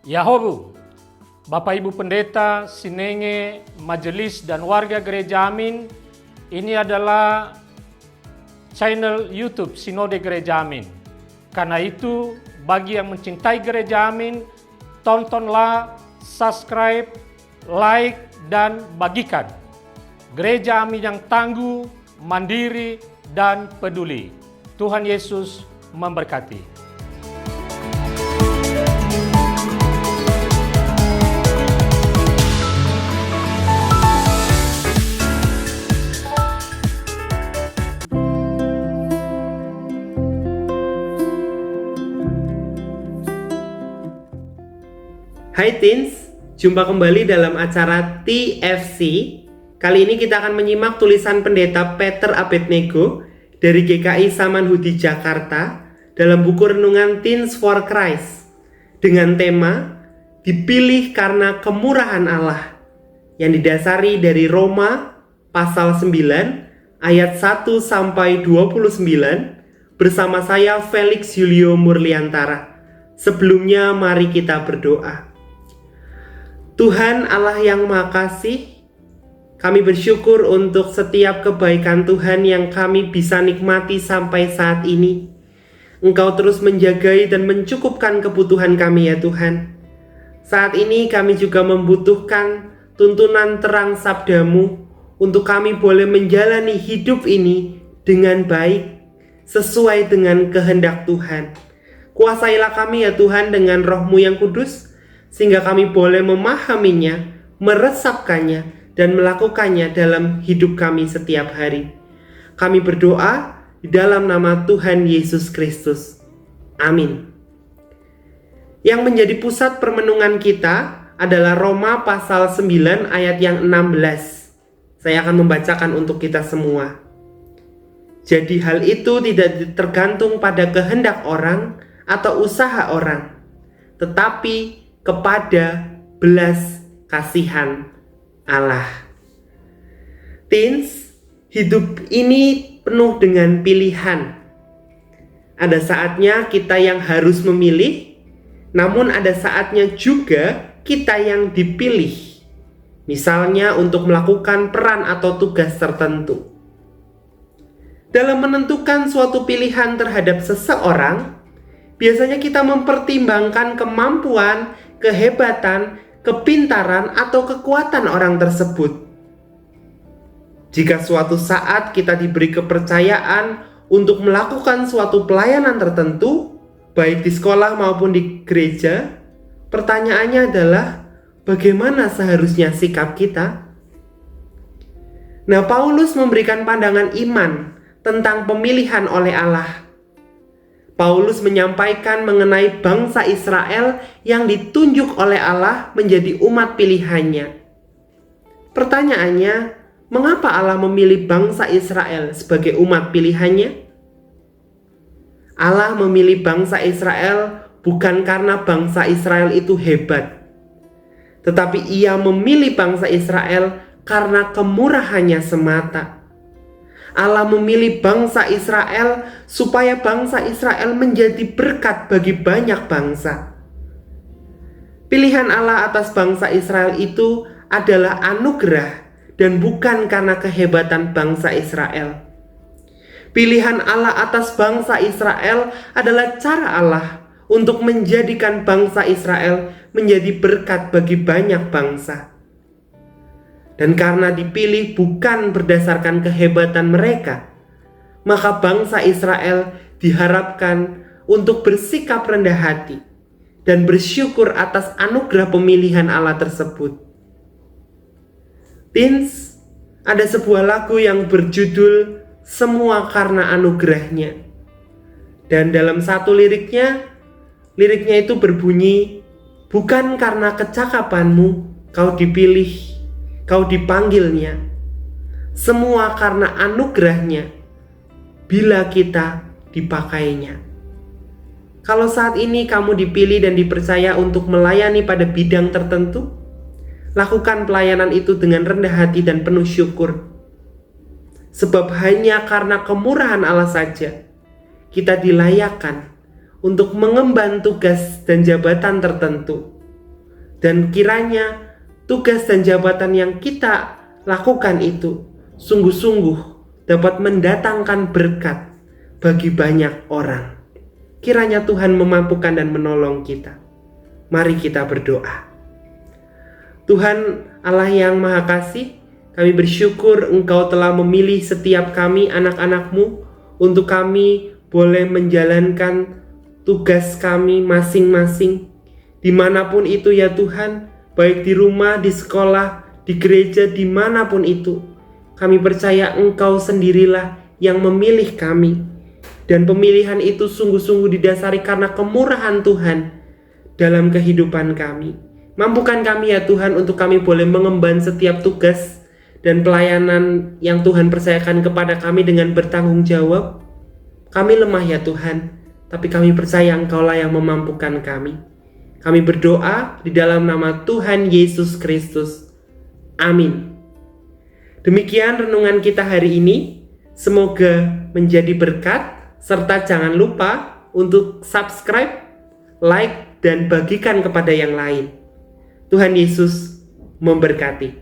Yahobu, Bapak Ibu Pendeta, Sinenge, Majelis dan warga Gereja Amin, ini adalah channel YouTube Sinode Gereja Amin. Karena itu, bagi yang mencintai Gereja Amin, tontonlah, subscribe, like, dan bagikan. Gereja Amin yang tangguh, mandiri, dan peduli. Tuhan Yesus memberkati. Hai Teens, jumpa kembali dalam acara TFC. Kali ini kita akan menyimak tulisan Pendeta Peter Abednego dari GKI Samanhudi Jakarta dalam buku renungan Teens for Christ dengan tema Dipilih karena kemurahan Allah yang didasari dari Roma pasal 9 ayat 1 sampai 29 bersama saya Felix Julio Murliantara. Sebelumnya mari kita berdoa. Tuhan Allah yang Maha Kasih, kami bersyukur untuk setiap kebaikan Tuhan yang kami bisa nikmati sampai saat ini. Engkau terus menjagai dan mencukupkan kebutuhan kami ya Tuhan. Saat ini kami juga membutuhkan tuntunan terang sabda-Mu untuk kami boleh menjalani hidup ini dengan baik, sesuai dengan kehendak Tuhan. Kuasailah kami ya Tuhan dengan Roh-Mu yang kudus, sehingga kami boleh memahaminya, meresapkannya, dan melakukannya dalam hidup kami setiap hari. Kami berdoa di dalam nama Tuhan Yesus Kristus. Amin. Yang menjadi pusat permenungan kita adalah Roma pasal 9 ayat yang 16. Saya akan membacakan untuk kita semua. Jadi hal itu tidak tergantung pada kehendak orang atau usaha orang, tetapi kepada belas kasihan Allah. Teens, hidup ini penuh dengan pilihan. Ada saatnya kita yang harus memilih, namun ada saatnya juga kita yang dipilih. Misalnya untuk melakukan peran atau tugas tertentu. Dalam menentukan suatu pilihan terhadap seseorang, biasanya kita mempertimbangkan kemampuan, kehebatan, kepintaran, atau kekuatan orang tersebut. Jika suatu saat kita diberi kepercayaan untuk melakukan suatu pelayanan tertentu, baik di sekolah maupun di gereja, pertanyaannya adalah bagaimana seharusnya sikap kita? Nah, Paulus memberikan pandangan iman tentang pemilihan oleh Allah. Paulus menyampaikan mengenai bangsa Israel yang ditunjuk oleh Allah menjadi umat pilihannya. Pertanyaannya, mengapa Allah memilih bangsa Israel sebagai umat pilihannya? Allah memilih bangsa Israel bukan karena bangsa Israel itu hebat, tetapi Ia memilih bangsa Israel karena kemurahannya semata. Allah memilih bangsa Israel supaya bangsa Israel menjadi berkat bagi banyak bangsa. Pilihan Allah atas bangsa Israel itu adalah anugerah dan bukan karena kehebatan bangsa Israel. Pilihan Allah atas bangsa Israel adalah cara Allah untuk menjadikan bangsa Israel menjadi berkat bagi banyak bangsa. Dan karena dipilih bukan berdasarkan kehebatan mereka, maka bangsa Israel diharapkan untuk bersikap rendah hati dan bersyukur atas anugerah pemilihan Allah tersebut. Teens, ada sebuah lagu yang berjudul Semua Karena Anugerahnya. Dan dalam satu liriknya itu berbunyi, bukan karena kecakapanmu kau dipilih, kau dipanggilnya, semua karena anugerahnya bila kita dipakainya. Kalau saat ini kamu dipilih dan dipercaya untuk melayani pada bidang tertentu, lakukan pelayanan itu dengan rendah hati dan penuh syukur. Sebab hanya karena kemurahan Allah saja kita dilayakkan untuk mengemban tugas dan jabatan tertentu. Dan kiranya tugas dan jabatan yang kita lakukan itu sungguh-sungguh dapat mendatangkan berkat bagi banyak orang. Kiranya Tuhan memampukan dan menolong kita. Mari kita berdoa. Tuhan Allah yang Maha Kasih, kami bersyukur Engkau telah memilih setiap kami anak-anak-Mu untuk kami boleh menjalankan tugas kami masing-masing dimanapun itu ya Tuhan, baik di rumah, di sekolah, di gereja, dimanapun itu. Kami percaya Engkau sendirilah yang memilih kami. Dan pemilihan itu sungguh-sungguh didasari karena kemurahan Tuhan dalam kehidupan kami. Mampukan kami ya Tuhan untuk kami boleh mengemban setiap tugas dan pelayanan yang Tuhan percayakan kepada kami dengan bertanggung jawab. Kami lemah ya Tuhan, tapi kami percaya Engkaulah yang memampukan kami. Kami berdoa di dalam nama Tuhan Yesus Kristus. Amin. Demikian renungan kita hari ini. Semoga menjadi berkat. Serta jangan lupa untuk subscribe, like, dan bagikan kepada yang lain. Tuhan Yesus memberkati.